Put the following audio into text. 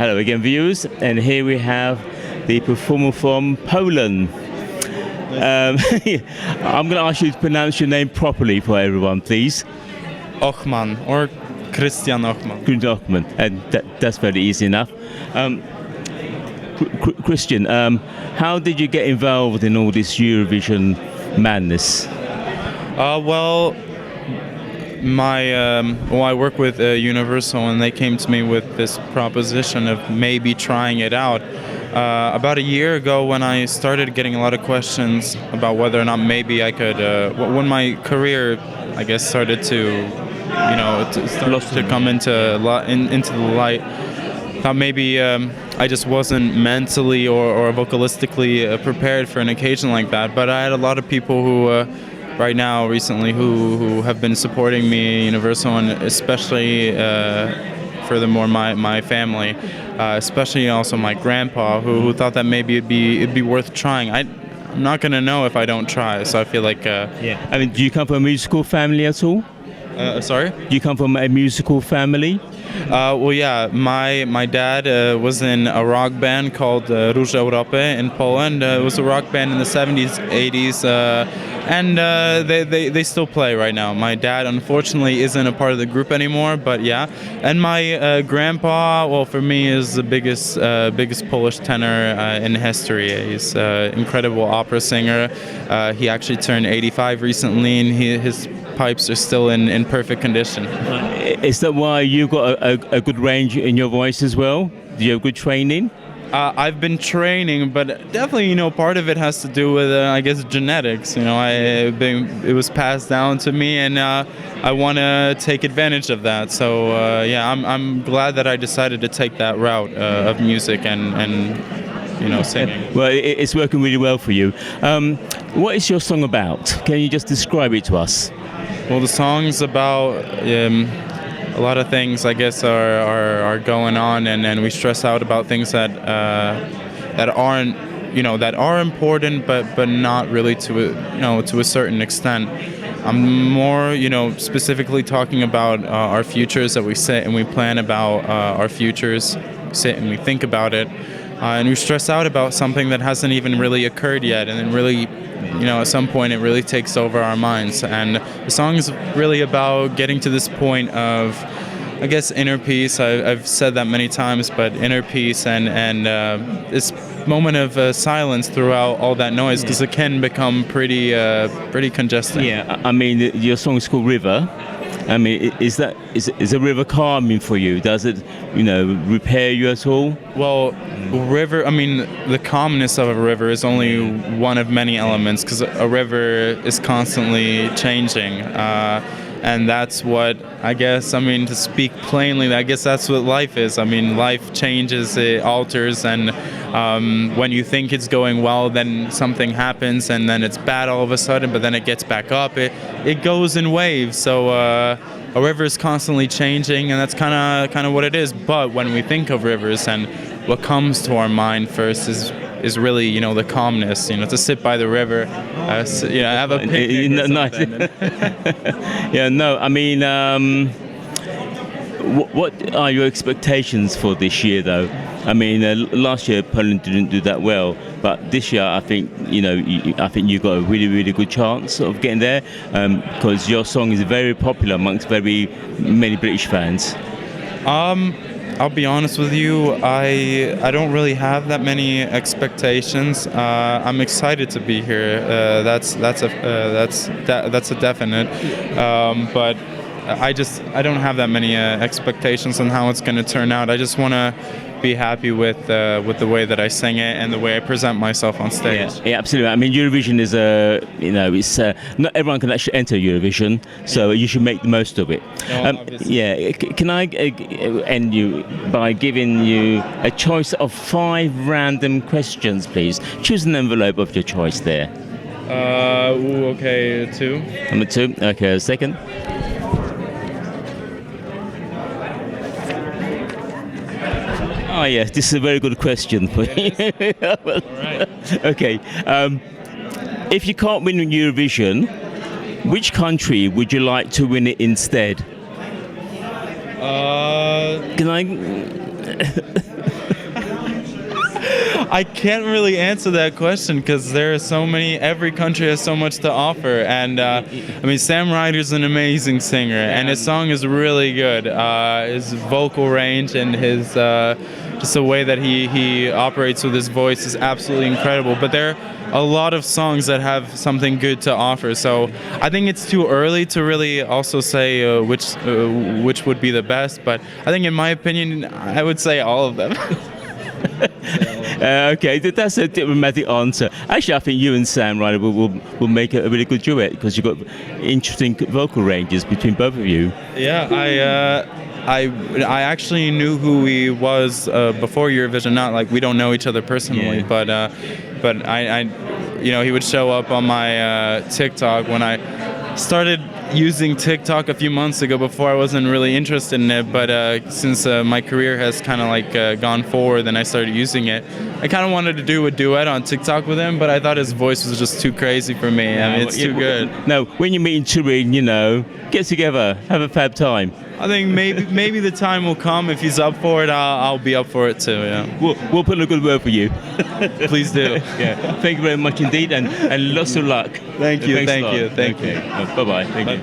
Hello again, viewers, and here we have the performer from Poland. I'm going to ask you to pronounce your name properly for everyone, please. Ochman, or Krystian Ochman. Krystian Ochman, and that's very easy enough. Krystian, how did you get involved in all this Eurovision madness? Well, I work with Universal, and they came to me with this proposition of maybe trying it out. About a year ago, when I started getting a lot of questions about whether or not maybe I could, when my career, I guess, started to, to come into the light, thought maybe I just wasn't mentally or vocalistically prepared for an occasion like that. But I had a lot of people who, right now, recently, who have been supporting me, Universal, and especially, furthermore, my family, especially also my grandpa, who thought that maybe it'd be worth trying. I'm not gonna know if I don't try, so I feel like. Yeah. I mean, do you come from a musical family at all? Sorry? Do you come from a musical family? Well, yeah, my dad was in a rock band called Róż Europy in Poland. It was a rock band in the 70s, 80s, and they still play right now. My dad, unfortunately, isn't a part of the group anymore, but yeah. And my grandpa, well, for me, is the biggest Polish tenor in history. He's an incredible opera singer. He actually turned 85 recently, and his pipes are still in perfect condition. Is that why you got a good range in your voice as well? Do you have good training? I've been training, but definitely, part of it has to do with, I guess, genetics. It was passed down to me, and I want to take advantage of that. So, I'm glad that I decided to take that route of music and singing. Well, it's working really well for you. What is your song about? Can you just describe it to us? Well, the song's about a lot of things, I guess, are going on, and we stress out about things that aren't, that are important, but not really to a certain extent. I'm more, specifically talking about our futures, that we sit and we plan about our futures, sit and we think about it, and we stress out about something that hasn't even really occurred yet, and then really, at some point it really takes over our minds. And the song is really about getting to this point of, I guess, inner peace. I've said that many times, but inner peace and this moment of silence throughout all that noise, because it can become pretty congested. Yeah, I mean, your song is called River. I mean, is a river calming for you? Does it, repair you at all? Well, river, I mean, the calmness of a river is only one of many elements, because a river is constantly changing. And that's what, I guess, to speak plainly, I guess that's what life is. I mean, life changes, it alters, and when you think it's going well, then something happens, and then it's bad all of a sudden, but then it gets back up. It goes in waves. So a river is constantly changing, and that's kind of what it is. But when we think of rivers, and what comes to our mind first is really, the calmness, to sit by the river, have a picnic or nice. Yeah, no, I mean, what are your expectations for this year, though? I mean, last year Poland didn't do that well, but this year I think you got a really, really good chance of getting there, because your song is very popular amongst very many British fans. I'll be honest with you, I don't really have that many expectations. I'm excited to be here. That's a definite. But I don't have that many expectations on how it's going to turn out. I just want to be happy with the way that I sing it and the way I present myself on stage. Yeah, absolutely. I mean, Eurovision is it's not everyone can actually enter Eurovision, so you should make the most of it. Can I end you by giving you a choice of 5 random questions, please? Choose an envelope of your choice there. Okay, 2. Number 2. Okay, a second. Oh yes, this is a very good question for you. All right. Okay, if you can't win Eurovision, which country would you like to win it instead? Can I? I can't really answer that question because there are so many. Every country has so much to offer, and I mean, Sam Ryder's an amazing singer, and his song is really good. His vocal range and his just the way that he operates with his voice is absolutely incredible. But there are a lot of songs that have something good to offer. So I think it's too early to really also say which would be the best. But I think, in my opinion, I would say all of them. Okay, that's a diplomatic answer. Actually, I think you and Sam Ryder will make a really good duet because you've got interesting vocal ranges between both of you. Yeah, I actually knew who he was before Eurovision. Not like we don't know each other personally, but I he would show up on my TikTok when I started using TikTok a few months ago. Before I wasn't really interested in it, but since my career has kind of gone forward and I started using it, I kind of wanted to do a duet on TikTok with him, but I thought his voice was just too crazy for me. I mean, it's too good. No, when you meet in Turin, get together, have a fab time. I think maybe the time will come. If he's up for it, I'll be up for it too. Yeah. We'll put in a good word for you. Please do. Yeah. Thank you very much indeed, and lots of luck. Thank you. Thanks Thank you. Thank you. Bye bye. Thank you.